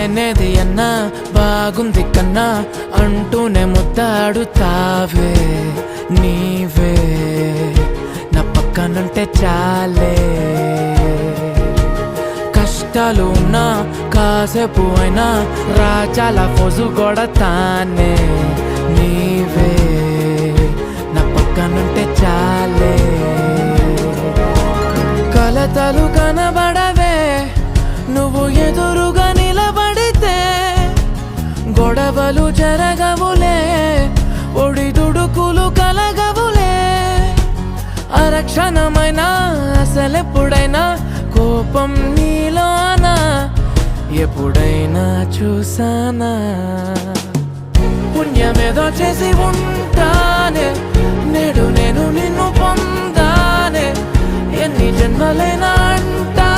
లేనేది అన్నా బాగుంది కన్నా అంటూనే ముద్దాడుతావే నీవే నా పక్కనుంటే చాలే కష్టాలు ఉన్నా కాసేపు అయినా రాజాల ఫోజు కొడతానే నీవే నా పక్కనుంటే చాలే కలతలు కనబడవే నువ్వు ఎదురుగా నిలబడితే గొడవలు జరగవులే ఒడిదుడుకులు కలగవులే అరక్షణమైనా అసలెప్పుడైనా కోపం నీలోనా ఎప్పుడైనా చూసానా పుణ్యమేదో చేసి ఉంటానే నేడు నేను నిన్ను పొందానే ఎన్ని జన్మలైనా అంటా